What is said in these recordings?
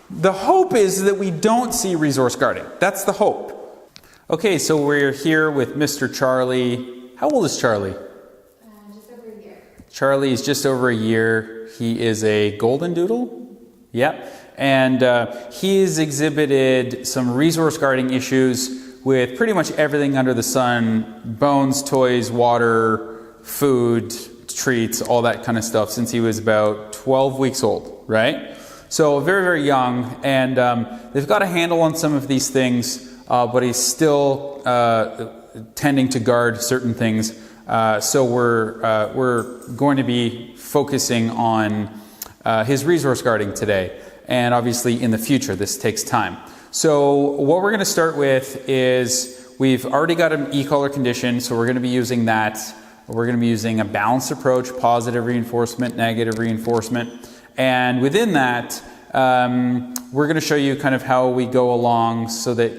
The hope is that we don't see resource guarding. That's the hope. Okay, so we're here with Mr. Charlie. How old is Charlie? Just over a year. Charlie is just over a year. He is a golden doodle. Yep. And he's exhibited some resource guarding issues with pretty much everything under the sun: bones, toys, water, food, treats, all that kind of stuff since he was about 12 weeks old, right? So very, very young, and they've got a handle on some of these things, but he's still tending to guard certain things. So we're going to be focusing on his resource guarding today, and obviously in the future this takes time. So what we're going to start with is we've already got an e-collar condition, so we're going to be using that. We're going to be using a balanced approach: positive reinforcement, negative reinforcement. And within that, we're going to show you kind of how we go along so that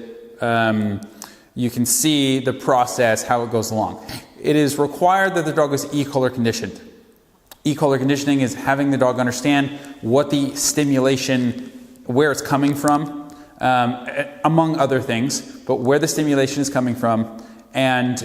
you can see the process, how it goes along. It is required that the dog is e-collar conditioned. E-collar conditioning is having the dog understand what the stimulation, where it's coming from, among other things, but where the stimulation is coming from. And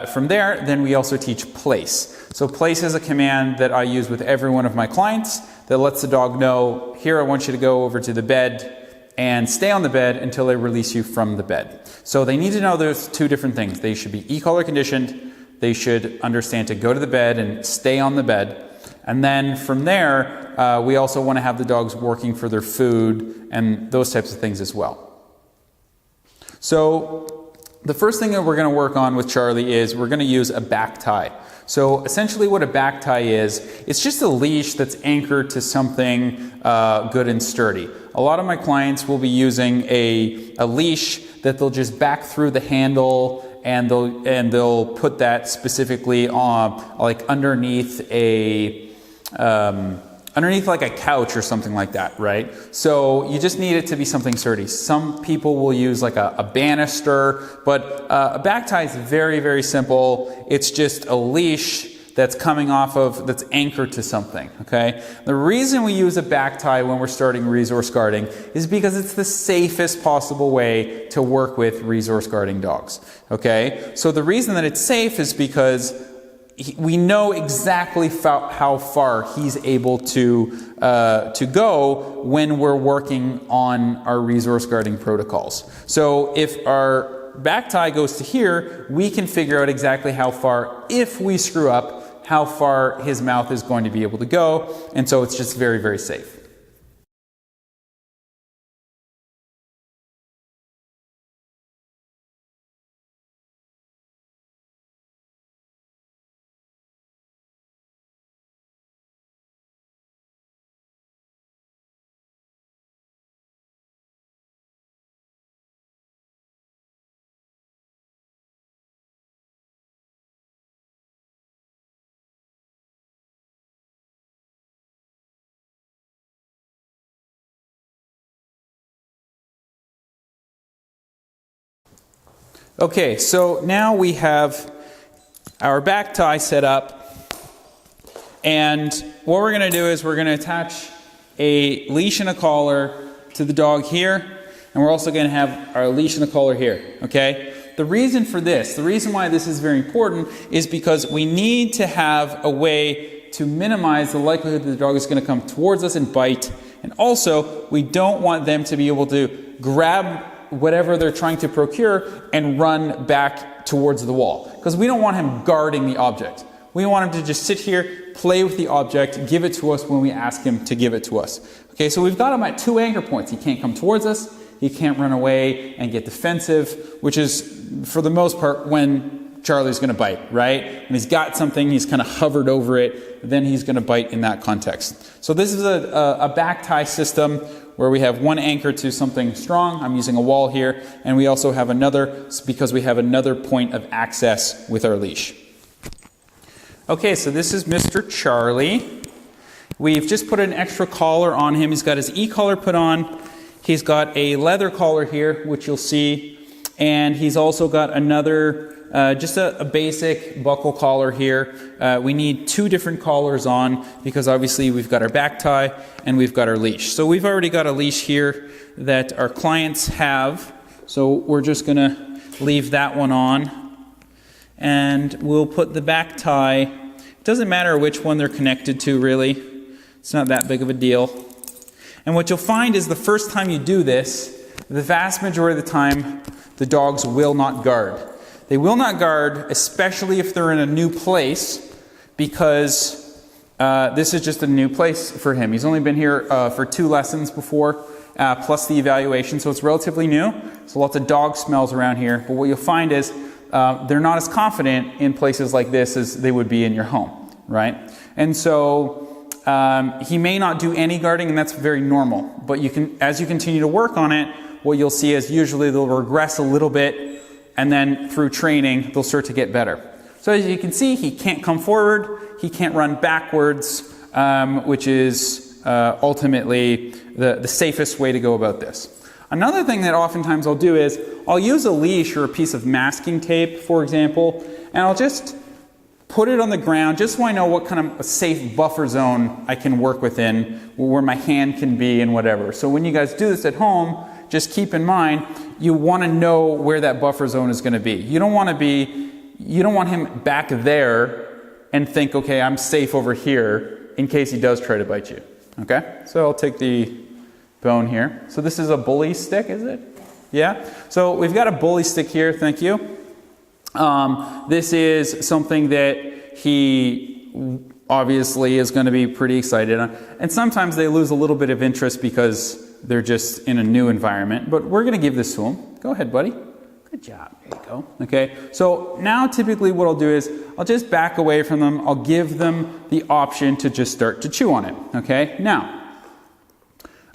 from there, then we also teach place. So place is a command that I use with every one of my clients that lets the dog know, here, I want you to go over to the bed and stay on the bed until I release you from the bed. So they need to know there's two different things. They should be e-collar conditioned. They should understand to go to the bed and stay on the bed. And then from there, we also want to have the dogs working for their food and those types of things as well. So the first thing that we're going to work on with Charlie is we're going to use a back tie. So essentially what a back tie is, it's just a leash that's anchored to something good and sturdy. A lot of my clients will be using a leash that they'll just back through the handle, and they'll put that specifically on like underneath like a couch or something like that, right? So you just need it to be something sturdy. Some people will use like a banister, but a back tie is very, very simple. It's just a leash that's coming off of, that's anchored to something, okay? The reason we use a back tie when we're starting resource guarding is because it's the safest possible way to work with resource guarding dogs, okay? So the reason that it's safe is because we know exactly how far he's able to go when we're working on our resource guarding protocols. So if our back tie goes to here, we can figure out exactly how far, if we screw up, how far his mouth is going to be able to go. And so it's just very, very safe. Okay, so now we have our back tie set up, and what we're going to do is we're going to attach a leash and a collar to the dog here, and we're also going to have our leash and a collar here, okay? The reason for this, the reason why this is very important is because we need to have a way to minimize the likelihood that the dog is going to come towards us and bite, and also we don't want them to be able to grab whatever they're trying to procure and run back towards the wall. Because we don't want him guarding the object. We want him to just sit here, play with the object, give it to us when we ask him to give it to us. Okay, so we've got him at two anchor points. He can't come towards us, he can't run away and get defensive, which is, for the most part, when Charlie's going to bite, right? And he's got something, he's kind of hovered over it, then he's going to bite in that context. So this is a back tie system where we have one anchor to something strong. I'm using a wall here, and we also have another because we have another point of access with our leash. Okay, so this is Mr. Charlie. We've just put an extra collar on him. He's got his e-collar put on. He's got a leather collar here, which you'll see, and he's also got another just a basic buckle collar here. We need 2 different collars on because obviously we've got our back tie and we've got our leash. So we've already got a leash here that our clients have. So we're just going to leave that one on. And we'll put the back tie. It doesn't matter which one they're connected to, really. It's not that big of a deal. And what you'll find is the first time you do this, the vast majority of the time, the dogs will not guard. They will not guard, especially if they're in a new place, because this is just a new place for him. He's only been here for 2 lessons before, plus the evaluation, so it's relatively new. So lots of dog smells around here. But what you'll find is they're not as confident in places like this as they would be in your home, right? And so he may not do any guarding, and that's very normal. But you can, as you continue to work on it, what you'll see is usually they'll regress a little bit, and then through training, they'll start to get better. So as you can see, he can't come forward, he can't run backwards, which is ultimately the safest way to go about this. Another thing that oftentimes I'll do is I'll use a leash or a piece of masking tape, for example, and I'll just put it on the ground just so I know what kind of a safe buffer zone I can work within, where my hand can be and whatever. So when you guys do this at home, just keep in mind you want to know where that buffer zone is going to be. You don't want him back there and think, okay, I'm safe over here in case he does try to bite you. Okay? So I'll take the bone here. So this is a bully stick, is it? Yeah? So we've got a bully stick here, thank you. This is something that he obviously is going to be pretty excited on. And sometimes they lose a little bit of interest because they're just in a new environment. But we're going to give this to him. Go ahead, buddy. Good job. There you go. Okay. So now typically what I'll do is I'll just back away from them. I'll give them the option to just start to chew on it. Okay. Now,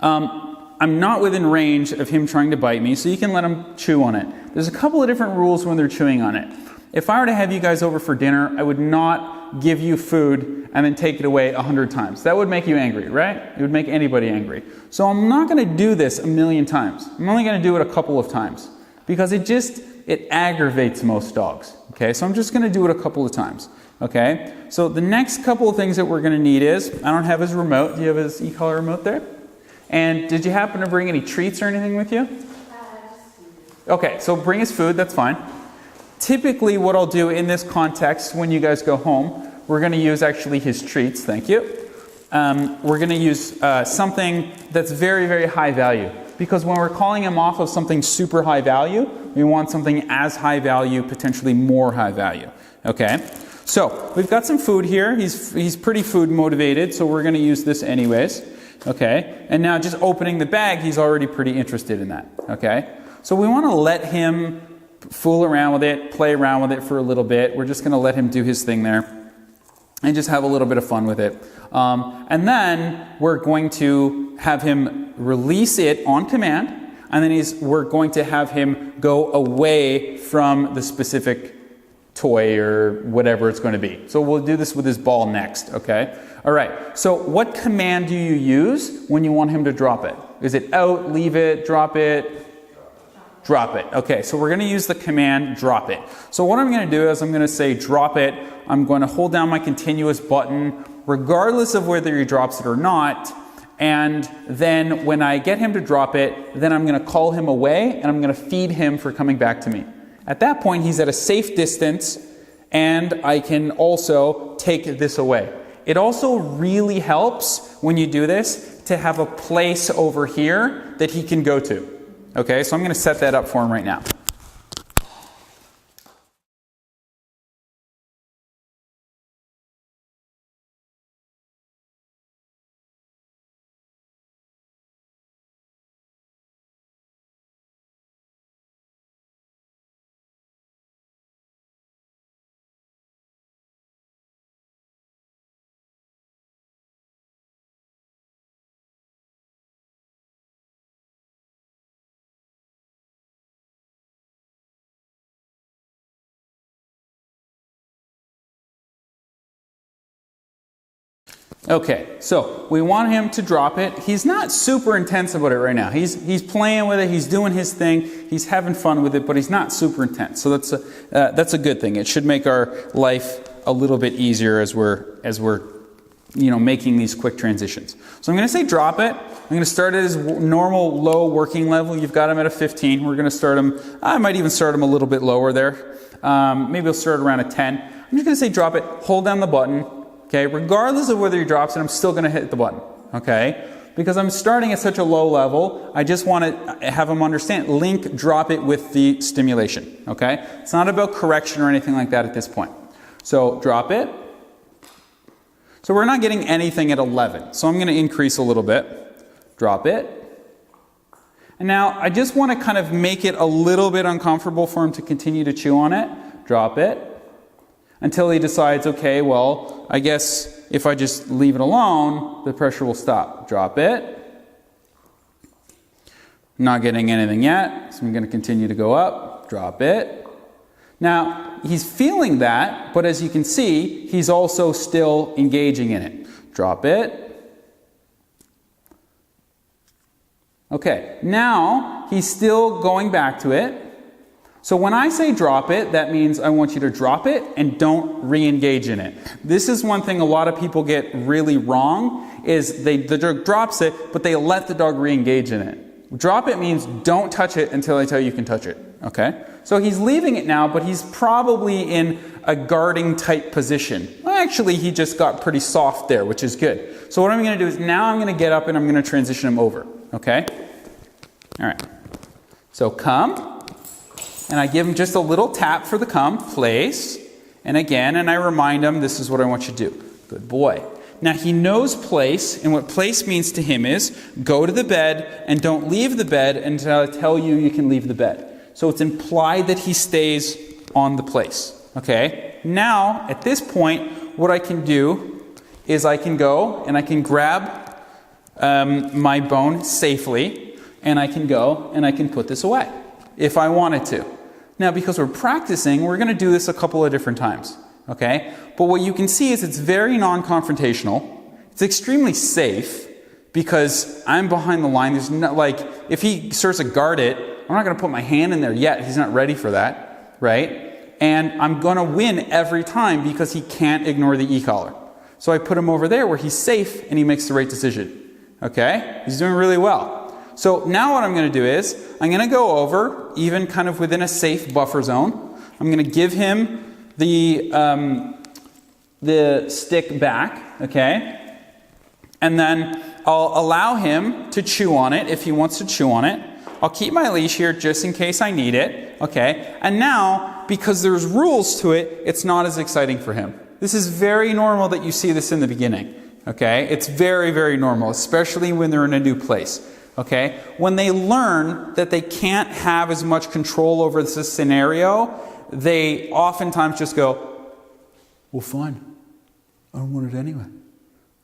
I'm not within range of him trying to bite me, so you can let him chew on it. There's a couple of different rules when they're chewing on it. If I were to have you guys over for dinner, I would not give you food and then take it away 100 times. That would make you angry, right? It would make anybody angry. So I'm not going to do this a million times. I'm only going to do it a couple of times because it aggravates most dogs. Okay, so I'm just going to do it a couple of times. Okay, so the next couple of things that we're going to need is, I don't have his remote. Do you have his e-collar remote there? And did you happen to bring any treats or anything with you? Okay, so bring his food, that's fine. Typically what I'll do in this context when you guys go home, we're going to use actually his treats, thank you. We're going to use something that's very, very high value. Because when we're calling him off of something super high value, we want something as high value, potentially more high value. Okay, so we've got some food here. He's pretty food motivated, so we're going to use this anyways. Okay, and now just opening the bag, he's already pretty interested in that. Okay, so we want to let him fool around with it, play around with it for a little bit. We're just going to let him do his thing there and just have a little bit of fun with it. And then we're going to have him release it on command, and then we're going to have him go away from the specific toy or whatever it's going to be. So we'll do this with his ball next, okay? All right, so what command do you use when you want him to drop it? Is it out, leave it, drop it? Drop it. Okay, so we're going to use the command drop it. So what I'm going to do is I'm going to say drop it. I'm going to hold down my continuous button regardless of whether he drops it or not. And then when I get him to drop it, then I'm going to call him away and I'm going to feed him for coming back to me. At that point, he's at a safe distance and I can also take this away. It also really helps when you do this to have a place over here that he can go to. Okay, so I'm going to set that up for him right now. Okay, so we want him to drop it. He's not super intense about it right now. He's playing with it. He's doing his thing. He's having fun with it, but he's not super intense. So that's a good thing. It should make our life a little bit easier as we're making these quick transitions. So I'm going to say drop it. I'm going to start at his normal low working level. You've got him at a 15. We're going to start him. I might even start him a little bit lower there. Maybe I'll start around a 10. I'm just going to say drop it. Hold down the button. Okay, regardless of whether he drops it, I'm still going to hit the button, okay? Because I'm starting at such a low level, I just want to have him understand, link drop it with the stimulation, okay? It's not about correction or anything like that at this point. So drop it. So we're not getting anything at 11, so I'm going to increase a little bit. Drop it. And now I just want to kind of make it a little bit uncomfortable for him to continue to chew on it. Drop it. Until he decides, okay, well, I guess if I just leave it alone, the pressure will stop. Drop it. Not getting anything yet, so I'm going to continue to go up. Drop it. Now, he's feeling that, but as you can see, he's also still engaging in it. Drop it. Okay, now he's still going back to it. So when I say drop it, that means I want you to drop it and don't re-engage in it. This is one thing a lot of people get really wrong, is the dog drops it, but they let the dog re-engage in it. Drop it means don't touch it until I tell you can touch it, okay? So he's leaving it now, but he's probably in a guarding type position. Well, actually, he just got pretty soft there, which is good. So what I'm going to do is now I'm going to get up and I'm going to transition him over, okay? All right. So come. And I give him just a little tap for the come, place, and again, and I remind him, this is what I want you to do. Good boy. Now he knows place, and what place means to him is, go to the bed and don't leave the bed until I tell you you can leave the bed. So it's implied that he stays on the place. Okay? Now, at this point, what I can do is I can go and I can grab my bone safely, and I can go and I can put this away if I wanted to. Now, because we're practicing, we're going to do this a couple of different times, okay? But what you can see is it's very non-confrontational. It's extremely safe because I'm behind the line. There's not, like, if he starts to guard it, I'm not going to put my hand in there yet. He's not ready for that, right? And I'm going to win every time because he can't ignore the e-collar. So I put him over there where he's safe and he makes the right decision, okay? He's doing really well. So now what I'm going to do is, I'm going to go over, even kind of within a safe buffer zone. I'm going to give him the stick back, okay? And then I'll allow him to chew on it if he wants to chew on it. I'll keep my leash here just in case I need it, okay? And now, because there's rules to it, it's not as exciting for him. This is very normal that you see this in the beginning, okay? It's very, very normal, especially when they're in a new place. Okay? When they learn that they can't have as much control over this scenario, they oftentimes just go, well, fine. I don't want it anyway.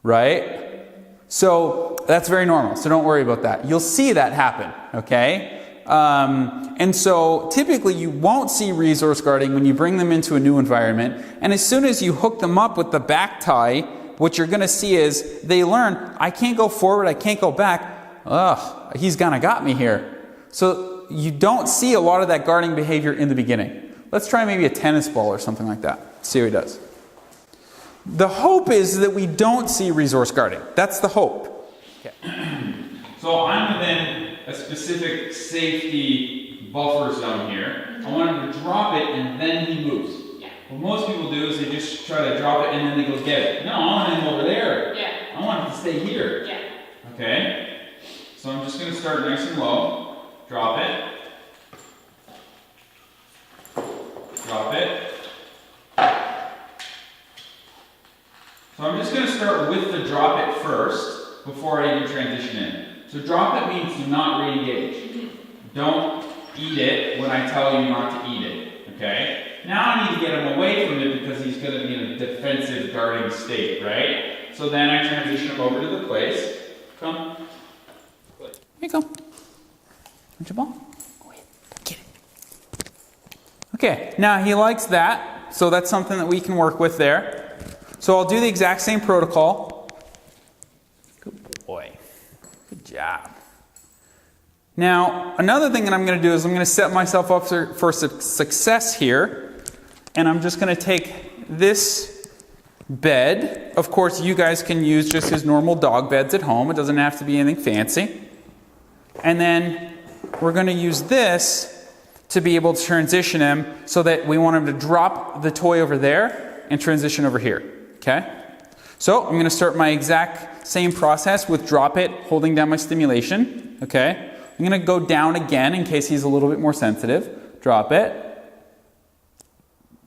Right? So that's very normal. So don't worry about that. You'll see that happen. Okay? And so typically you won't see resource guarding when you bring them into a new environment. And as soon as you hook them up with the back tie, what you're going to see is they learn, I can't go forward, I can't go back. Ugh, he's kind of got me here. So you don't see a lot of that guarding behavior in the beginning. Let's try maybe a tennis ball or something like that. See what he does. The hope is that we don't see resource guarding. That's the hope. Okay. So I'm within a specific safety buffer zone here. I want him to drop it and then he moves. Yeah. What most people do is they just try to drop it and then they go get it. No, I want him over there. Yeah. I want him to stay here. Yeah. Okay. So I'm just going to start nice and low. Drop it. Drop it. So I'm just going to start with the drop it first before I even transition in. So drop it means to not re-engage. Don't eat it when I tell you not to eat it. Okay? Now I need to get him away from it because he's going to be in a defensive guarding state, right? So then I transition him over to the place. Come. Here you go. Want your ball? Go ahead. Get it. Okay, now he likes that, so that's something that we can work with there. So I'll do the exact same protocol. job. Now, another thing that I'm going to do is I'm going to set myself up for success here. And I'm just going to take this bed. Of course, you guys can use just his normal dog beds at home. It doesn't have to be anything fancy. And then we're going to use this to be able to transition him so that we want him to drop the toy over there and transition over here. Okay? So I'm going to start my exact same process with drop it, holding down my stimulation. Okay? I'm going to go down again in case he's a little bit more sensitive. Drop it.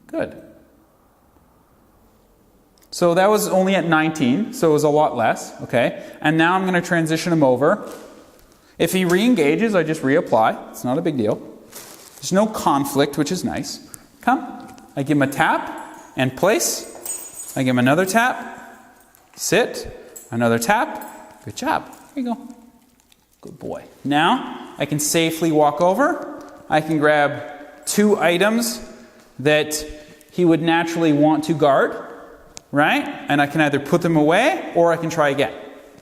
Good. So that was only at 19, so it was a lot less. Okay? And now I'm going to transition him over. If he re-engages, I just reapply. It's not a big deal. There's no conflict, which is nice. Come. I give him a tap and place. I give him another tap. Sit. Another tap. Good job. There you go. Good boy. Now, I can safely walk over. I can grab 2 items that he would naturally want to guard. Right? And I can either put them away or I can try again.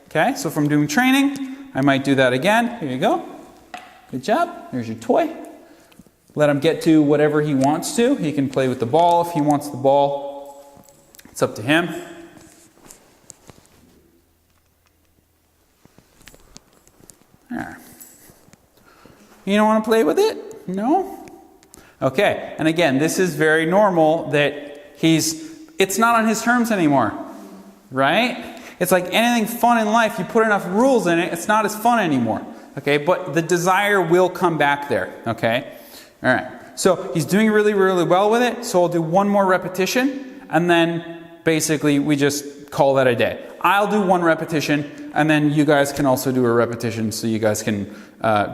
Okay? So if I'm doing training, I might do that again. Here you go. Good job. There's your toy. Let him get to whatever he wants to. He can play with the ball if he wants the ball. It's up to him. There. You don't want to play with it? No? Okay. And again, this is very normal that it's not on his terms anymore. Right? It's like anything fun in life, you put enough rules in it, it's not as fun anymore. Okay? But the desire will come back there. Okay? All right, so he's doing really, really well with it. So I'll do one more repetition, and then basically we just call that a day. I'll do 1 repetition, and then you guys can also do a repetition, so you guys can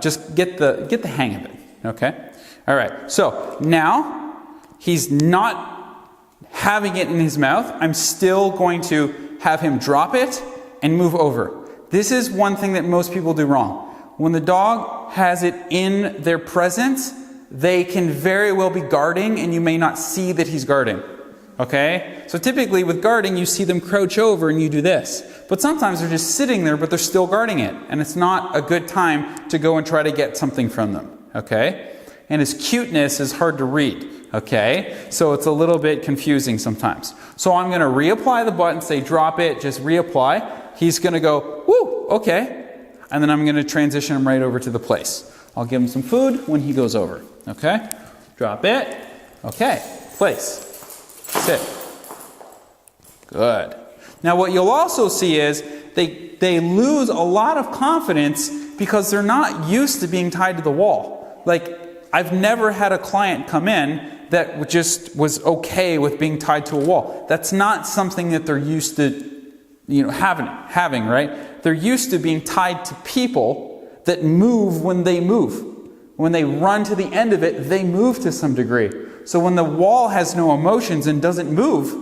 just get the hang of it. Okay. All right. So now he's not having it in his mouth. I'm still going to have him drop it and move over. This is one thing that most people do wrong. When the dog has it in their presence, they can very well be guarding and you may not see that he's guarding. Okay? So typically with guarding, you see them crouch over and you do this. But sometimes they're just sitting there, but they're still guarding it. And it's not a good time to go and try to get something from them. Okay? And his cuteness is hard to read. Okay? So it's a little bit confusing sometimes. So I'm going to reapply the button, say drop it, just reapply. He's going to go, woo, okay. And then I'm going to transition him right over to the place. I'll give him some food when he goes over. Okay? Drop it. Okay. Place. Sit. Good. Now what you'll also see is they lose a lot of confidence because they're not used to being tied to the wall. Like, I've never had a client come in that just was okay with being tied to a wall. That's not something that they're used to, having, right? They're used to being tied to people that move when they move. When they run to the end of it, they move to some degree. So when the wall has no emotions and doesn't move,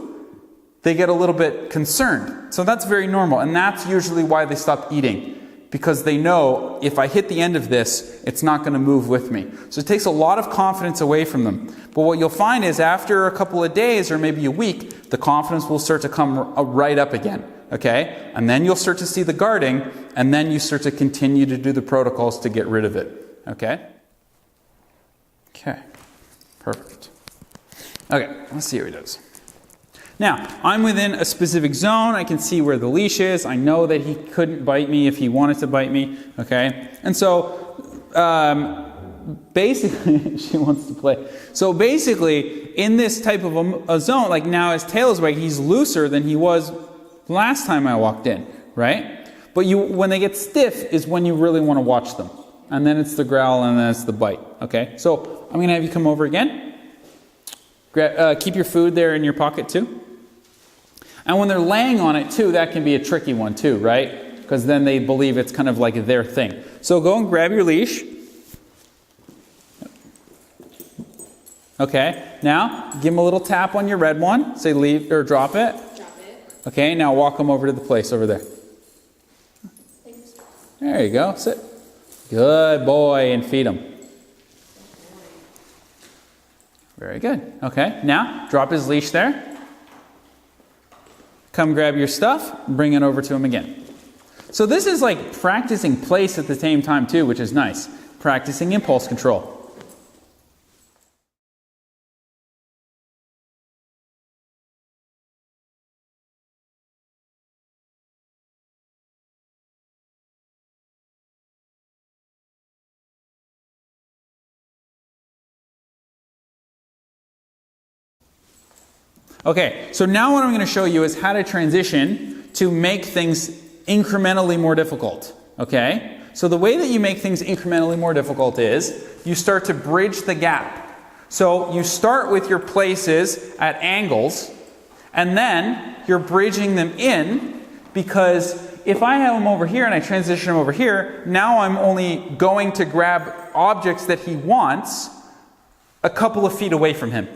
they get a little bit concerned. So that's very normal. And that's usually why they stop eating. Because they know, if I hit the end of this, it's not going to move with me. So it takes a lot of confidence away from them. But what you'll find is after a couple of days or maybe a week, the confidence will start to come right up again. Okay? And then you'll start to see the guarding, and then you start to continue to do the protocols to get rid of it. Okay? Okay. Perfect. Okay, let's see how he does. Now, I'm within a specific zone. I can see where the leash is. I know that he couldn't bite me if he wanted to bite me. Okay? And so, basically, she wants to play. So basically, in this type of a zone, like now his tail is wagging, he's looser than he was last time I walked in, right? But when they get stiff is when you really want to watch them. And then it's the growl and then it's the bite. Okay? So, I'm going to have you come over again. Keep your food there in your pocket too. And when they're laying on it too, that can be a tricky one too, right? Because then they believe it's kind of like their thing. So go and grab your leash. Okay, now give them a little tap on your red one. Say leave or drop it. Drop it. Okay, now walk them over to the place over there. Thanks. There you go, sit. Good boy, and feed them. Very good. Okay, now drop his leash there. Come grab your stuff, bring it over to him again. So this is like practicing place at the same time too, which is nice. Practicing impulse control. Okay, so now what I'm going to show you is how to transition to make things incrementally more difficult. Okay? So the way that you make things incrementally more difficult is you start to bridge the gap. So you start with your places at angles, and then you're bridging them in, because if I have them over here and I transition them over here, now I'm only going to grab objects that he wants a couple of feet away from him.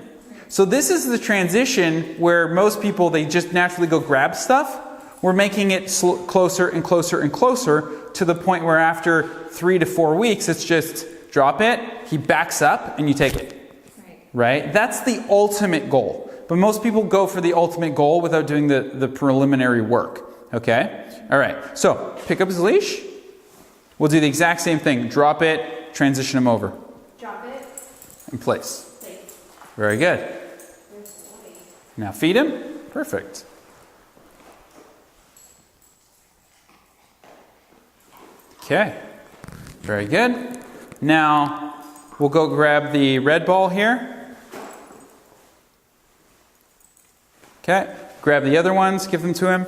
So this is the transition where most people, they just naturally go grab stuff. We're making it closer and closer and closer to the point where after 3 to 4 weeks, it's just drop it, he backs up, and you take it. Right? That's the ultimate goal. But most people go for the ultimate goal without doing the preliminary work. Okay? All right. So pick up his leash. We'll do the exact same thing. Drop it, transition him over. Drop it. And place. Place. Very good. Now feed him. Perfect. Okay. Very good. Now we'll go grab the red ball here. Okay. Grab the other ones. Give them to him.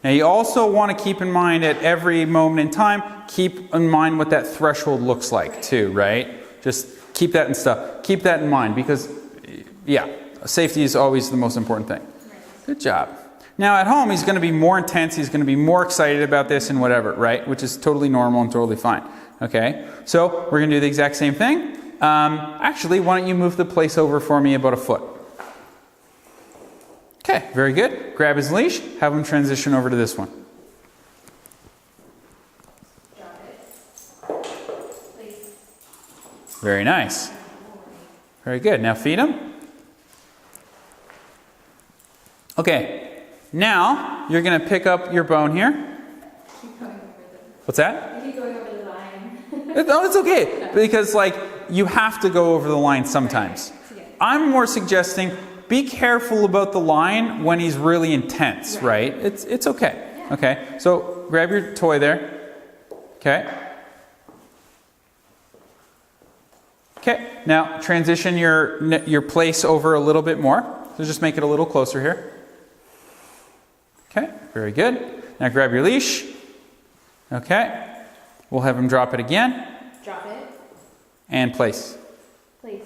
Now you also want to keep in mind at every moment in time, keep in mind what that threshold looks like too, right? Just keep that and stuff. Keep that in mind because, yeah, safety is always the most important thing. Good job. Now at home, he's going to be more intense. He's going to be more excited about this and whatever, right? Which is totally normal and totally fine. Okay? So we're going to do the exact same thing. Actually, why don't you move the place over for me about a foot? Okay, very good. Grab his leash. Have him transition over to this one. Drop it. Place. Very nice. Very good. Now feed him. Okay. Now you're going to pick up your bone here. Keep going over What's that? the. Keep going over the line. No, it's okay. Because like you have to go over the line sometimes. I'm more suggesting be careful about the line when he's really intense, right? It's okay. Yeah. Okay. So grab your toy there. Okay. Okay. Now transition your place over a little bit more. So just make it a little closer here. Okay. Very good. Now grab your leash. Okay. We'll have him drop it again. Drop it. And place. Place.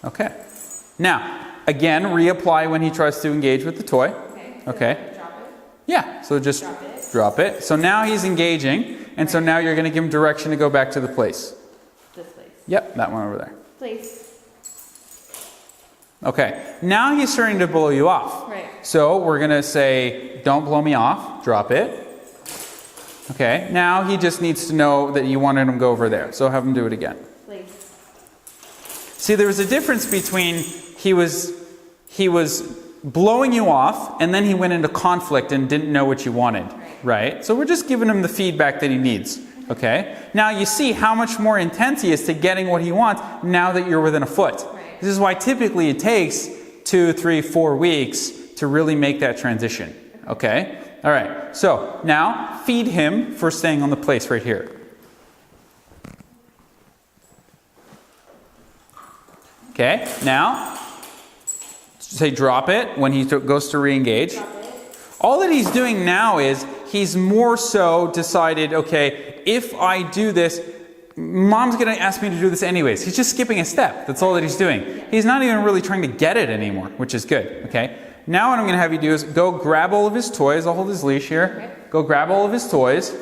Okay. Now, again, reapply when he tries to engage with the toy. Okay. So Okay. Drop it. Yeah, so just Drop it. drop it. So now he's engaging, and so now you're going to give him direction to go back to the place. This place. Yep, that one over there. Place. Okay. Now he's starting to blow you off. Right. So we're going to say, don't blow me off. Drop it. Okay. Now he just needs to know that you wanted him to go over there. So have him do it again. Place. See, there was a difference between he was blowing you off and then he went into conflict and didn't know what you wanted, right? So we're just giving him the feedback that he needs, okay? Now you see how much more intense he is to getting what he wants now that you're within a foot. Right. This is why typically it takes 2, 3, 4 weeks to really make that transition, okay? All right, so now feed him for staying on the place right here. Okay, now say drop it when he goes to re-engage. Drop it. All that he's doing now is he's more so decided, okay, if I do this, mom's going to ask me to do this anyways. He's just skipping a step. That's all that he's doing. He's not even really trying to get it anymore, which is good, okay? Now what I'm going to have you do is go grab all of his toys. I'll hold his leash here. Okay. Go grab all of his toys.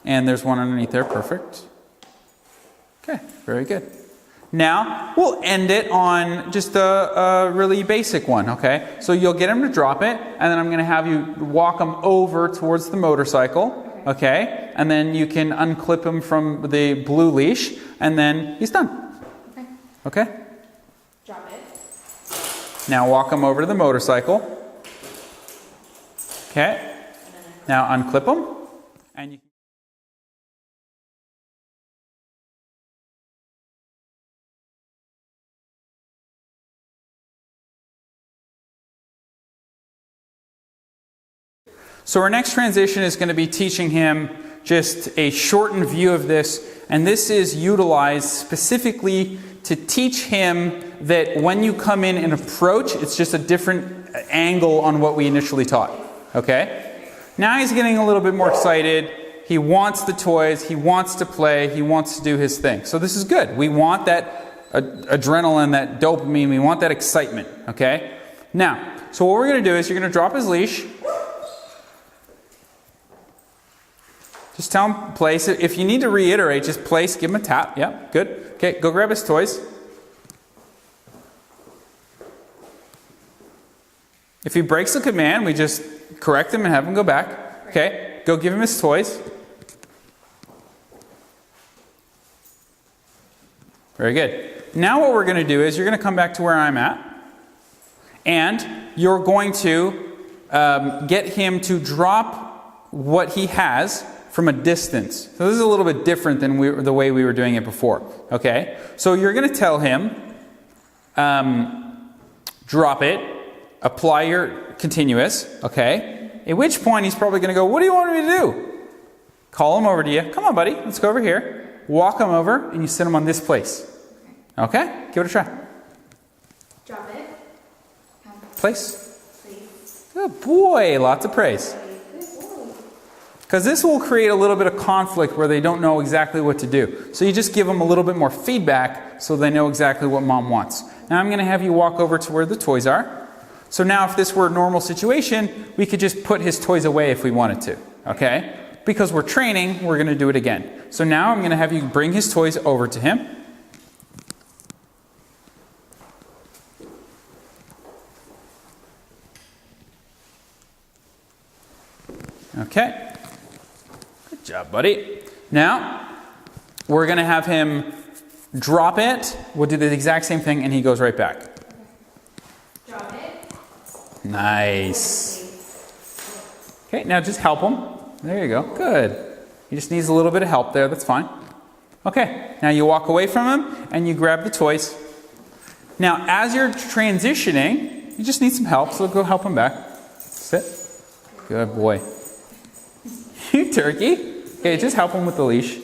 And there's one underneath there. Perfect. Okay, very good. Now, we'll end it on just a really basic one, okay? So you'll get him to drop it, and then I'm going to have you walk him over towards the motorcycle, okay? And then you can unclip him from the blue leash, and then he's done. Okay. Okay? Drop it. Now walk him over to the motorcycle. Okay. Now unclip him. And you So our next transition is going to be teaching him just a shortened view of this, and this is utilized specifically to teach him that when you come in and approach, it's just a different angle on what we initially taught. Okay? Now he's getting a little bit more excited. He wants the toys, he wants to play, he wants to do his thing. So this is good. We want that adrenaline, that dopamine, we want that excitement. Okay? Now, so what we're going to do is you're going to drop his leash. Just tell him, place it. If you need to reiterate, just place, give him a tap. Yeah, good. Okay, go grab his toys. If he breaks the command, we just correct him and have him go back. Okay, go give him his toys. Very good. Now what we're going to do is you're going to come back to where I'm at. And you're going to get him to drop what he has from a distance. So this is a little bit different than the way we were doing it before. Okay? So you're going to tell him, drop it, apply your continuous, okay? At which point he's probably going to go, what do you want me to do? Call him over to you. Come on, buddy. Let's go over here. Walk him over, and you sit him on this place. Okay? Give it a try. Drop it. Place. Please. Good boy. Lots of praise. Because this will create a little bit of conflict where they don't know exactly what to do. So you just give them a little bit more feedback so they know exactly what mom wants. Now I'm going to have you walk over to where the toys are. So now if this were a normal situation, we could just put his toys away if we wanted to. Okay? Because we're training, we're going to do it again. So now I'm going to have you bring his toys over to him. Okay. Good job, buddy. Now, we're going to have him drop it. We'll do the exact same thing, and he goes right back. Drop it. Nice. Okay, now just help him. There you go. Good. He just needs a little bit of help there. That's fine. Okay, now you walk away from him, and you grab the toys. Now, as you're transitioning, you just need some help, so go help him back. Sit. Good boy. You turkey. Okay, just help him with the leash.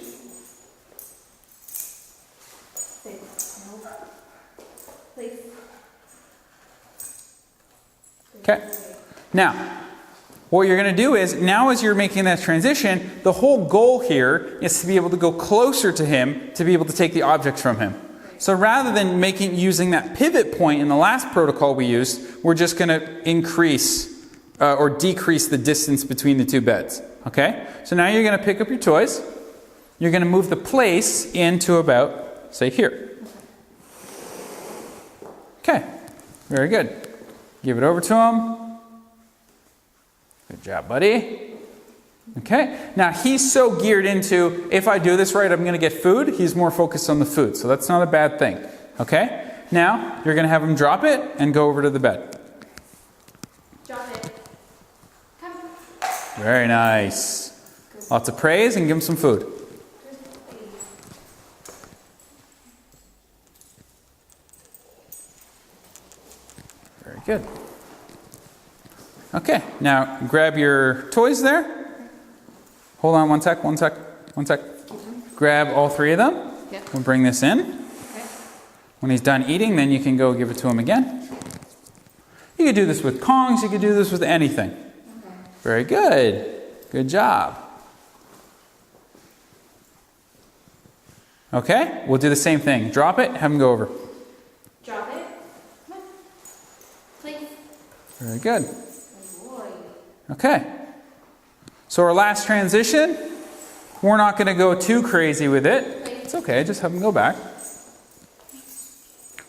Okay. Now, what you're going to do is, now as you're making that transition, the whole goal here is to be able to go closer to him to be able to take the objects from him. So rather than using that pivot point in the last protocol we used, we're just going to increase or decrease the distance between the two beds. Okay? So now you're going to pick up your toys. You're going to move the place into about, say, here. Okay. Very good. Give it over to him. Good job, buddy. Okay. Now he's so geared into, if I do this right, I'm going to get food. He's more focused on the food. So that's not a bad thing. Okay? Now you're going to have him drop it and go over to the bed. Drop it. Come. Very nice. Lots of praise and give him some food. Very good. Okay, now grab your toys there. Hold on one sec. Grab all three of them. Yep. We'll bring this in. Okay. When he's done eating, then you can go give it to him again. You could do this with Kongs, you could do this with anything. Okay. Very good. Good job. Okay, we'll do the same thing. Drop it, have him go over. Drop it. Come on. Please. Very good. Good boy. Okay. So our last transition, we're not going to go too crazy with it. It's okay, just have him go back.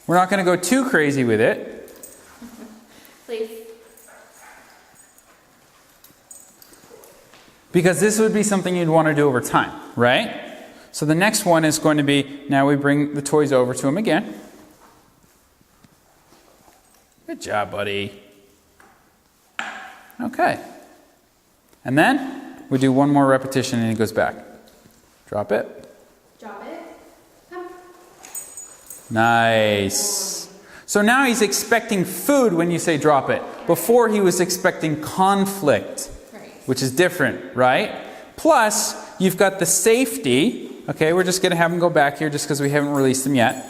We're not going to go too crazy with it. Please. Because this would be something you'd want to do over time, right? So the next one is going to be, now we bring the toys over to him again. Good job, buddy. Okay. And then we do one more repetition and he goes back. Drop it. Drop it. Come. Nice. So now he's expecting food when you say drop it. Before he was expecting conflict, Right. which is different, right? Plus, you've got the safety. Okay, we're just going to have him go back here just because we haven't released him yet.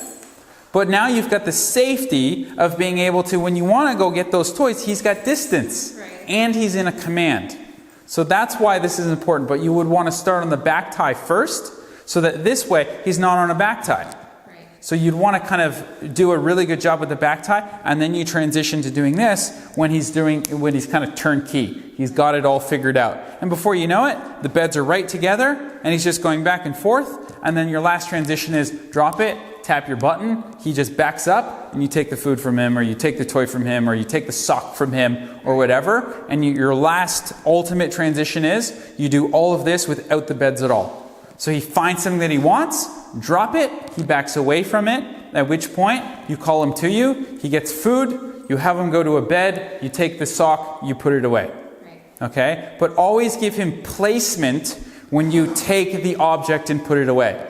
But now you've got the safety of being able to, when you want to go get those toys, he's got distance. Right. And he's in a command. So that's why this is important. But you would want to start on the back tie first, so that this way he's not on a back tie. Right. So you'd want to kind of do a really good job with the back tie, and then you transition to doing this when he's kind of turnkey. He's got it all figured out. And before you know it, the beds are right together, and he's just going back and forth. And then your last transition is drop it, tap your button, he just backs up, and you take the food from him, or you take the toy from him, or you take the sock from him, or whatever. And your last ultimate transition is you do all of this without the beds at all. So he finds something that he wants, drop it, he backs away from it, at which point you call him to you, he gets food, you have him go to a bed, you take the sock, you put it away. Right. Okay? But always give him placement when you take the object and put it away.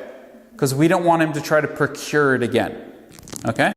Because we don't want him to try to procure it again. Okay?